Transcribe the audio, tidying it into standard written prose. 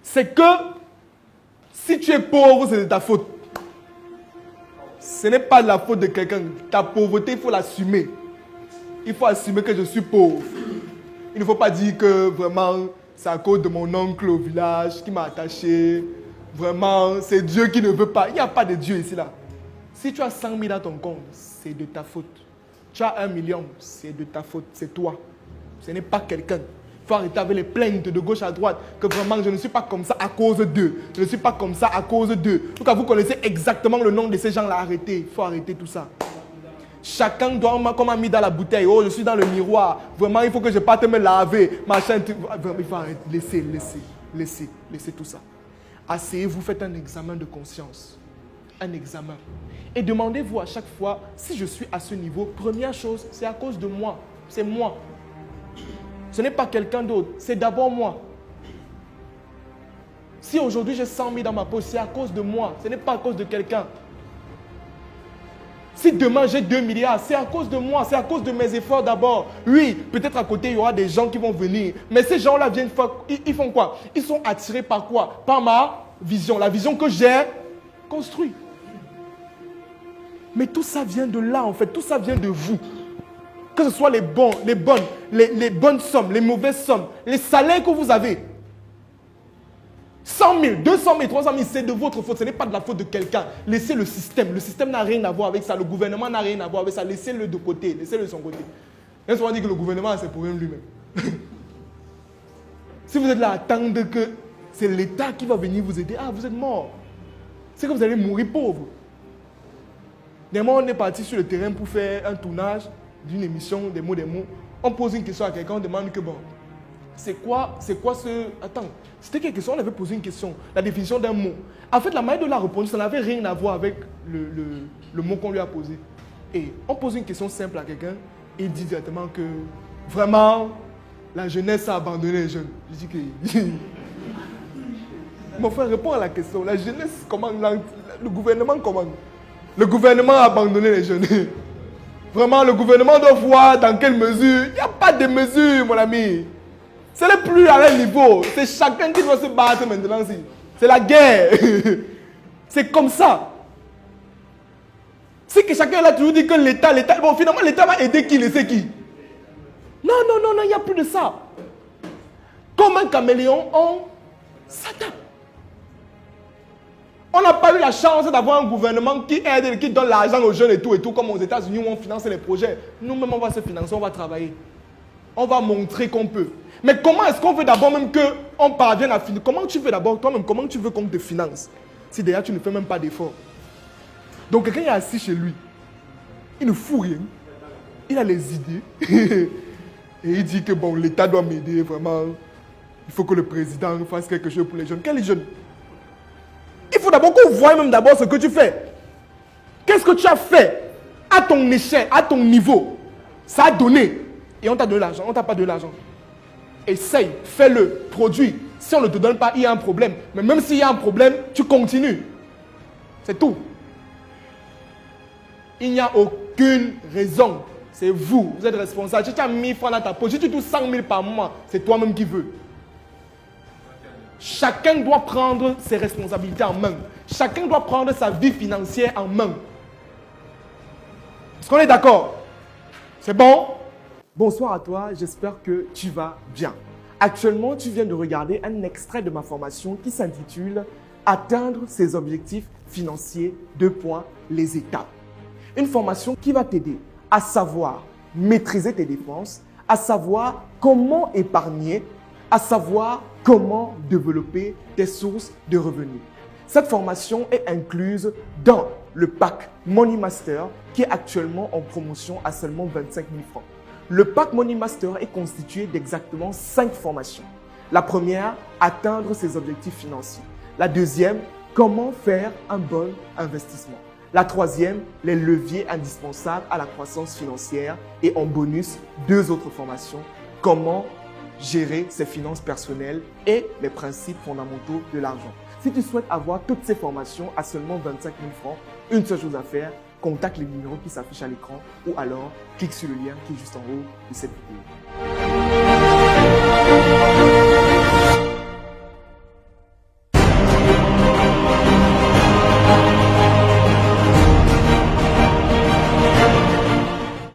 c'est que si tu es pauvre, c'est de ta faute. Ce n'est pas de la faute de quelqu'un. Ta pauvreté, il faut l'assumer. Il faut assumer que je suis pauvre. Il ne faut pas dire que vraiment, c'est à cause de mon oncle au village qui m'a attaché. Vraiment, c'est Dieu qui ne veut pas. Il n'y a pas de Dieu ici, là. Si tu as 100 000 dans ton compte, c'est de ta faute. Tu as 1 million, c'est de ta faute. C'est toi. Ce n'est pas quelqu'un. Il faut arrêter avec les plaintes de gauche à droite. Que vraiment, je ne suis pas comme ça à cause d'eux. Je ne suis pas comme ça à cause d'eux. En tout cas, vous connaissez exactement le nom de ces gens-là. Arrêtez. Il faut arrêter tout ça. Chacun doit, comme a mis dans la bouteille. Oh, je suis dans le miroir. Vraiment, il faut que je parte me laver. Machin. Il faut arrêter. Laissez tout ça. Asseyez-vous, faites un examen de conscience. Un examen. Et demandez-vous à chaque fois, si je suis à ce niveau, première chose, c'est à cause de moi. C'est moi. Ce n'est pas quelqu'un d'autre, c'est d'abord moi. Si aujourd'hui j'ai 100 000 dans ma poche, c'est à cause de moi, ce n'est pas à cause de quelqu'un. Si demain j'ai 2 milliards, c'est à cause de moi, c'est à cause de mes efforts d'abord. Oui, peut-être à côté il y aura des gens qui vont venir, mais ces gens-là viennent faire, ils font quoi? Ils sont attirés par quoi? Par ma vision, la vision que j'ai construite. Mais tout ça vient de là en fait, tout ça vient de vous. Que ce soit les bonnes sommes, les mauvaises sommes, les salaires que vous avez. 100 000, 200 000, 300 000, c'est de votre faute. Ce n'est pas de la faute de quelqu'un. Laissez le système. Le système n'a rien à voir avec ça. Le gouvernement n'a rien à voir avec ça. Laissez-le de côté. Laissez-le de son côté. Même si on dit que le gouvernement a ses problèmes lui-même. Si vous êtes là à attendre que c'est l'État qui va venir vous aider, ah, vous êtes mort. C'est que vous allez mourir pauvre. Dernièrement, on est parti sur le terrain pour faire un tournage d'une émission, des mots. On pose une question à quelqu'un, on demande que bon, c'est quoi ce... Attends, c'était quelque chose, on avait posé une question, la définition d'un mot. En fait, la manière de la répondre, ça n'avait rien à voir avec le mot qu'on lui a posé. Et on pose une question simple à quelqu'un, et il dit directement que vraiment, la jeunesse a abandonné les jeunes. Je dis que... Mon frère, réponds à la question. La jeunesse, comment? Le gouvernement, comment? Le gouvernement a abandonné les jeunes. Vraiment, le gouvernement doit voir dans quelle mesure. Il n'y a pas de mesure, mon ami. Ce n'est plus à leur niveau. C'est chacun qui doit se battre maintenant. C'est la guerre. C'est comme ça. C'est que chacun a toujours dit que l'État... Bon, finalement, l'État va aider qui, laisser qui? Non, il n'y a plus de ça. Comme un caméléon, on s'adapte. On n'a pas eu la chance d'avoir un gouvernement qui aide, qui donne l'argent aux jeunes et tout, comme aux États-Unis où on finance les projets. Nous-mêmes, on va se financer, on va travailler. On va montrer qu'on peut. Mais comment est-ce qu'on veut d'abord même qu'on parvienne à financer? Comment tu veux d'abord toi-même, comment tu veux qu'on te finance si déjà tu ne fais même pas d'effort? Donc quelqu'un est assis chez lui, il ne fout rien, il a les idées et il dit que bon, l'État doit m'aider vraiment. Il faut que le président fasse quelque chose pour les jeunes. Quels jeunes? Il faut d'abord qu'on voie même d'abord ce que tu fais. Qu'est-ce que tu as fait à ton échelle, à ton niveau? Ça a donné. Et on t'a donné l'argent, on t'a pas donné l'argent. Essaye, fais-le, produis. Si on ne te donne pas, il y a un problème. Mais même s'il y a un problème, tu continues. C'est tout. Il n'y a aucune raison. C'est vous, vous êtes responsable. Si tu as 1000 francs dans ta poche, si tu touches 100 000 par mois, c'est toi-même qui veux. Chacun doit prendre ses responsabilités en main. Chacun doit prendre sa vie financière en main. Est-ce qu'on est d'accord? C'est bon? Bonsoir à toi, j'espère que tu vas bien. Actuellement, tu viens de regarder un extrait de ma formation qui s'intitule « Atteindre ses objectifs financiers, les étapes ». Une formation qui va t'aider à savoir maîtriser tes dépenses, à savoir comment épargner, à savoir comment développer des sources de revenus. Cette formation est incluse dans le pack Money Master qui est actuellement en promotion à seulement 25 000 francs. Le pack Money Master est constitué d'exactement 5 formations. La première, atteindre ses objectifs financiers. La deuxième, comment faire un bon investissement. La troisième, les leviers indispensables à la croissance financière. Et en bonus, 2 autres formations, comment gérer ses finances personnelles et les principes fondamentaux de l'argent. Si tu souhaites avoir toutes ces formations à seulement 25 000 francs, une seule chose à faire, contacte les numéros qui s'affichent à l'écran ou alors clique sur le lien qui est juste en haut de cette vidéo.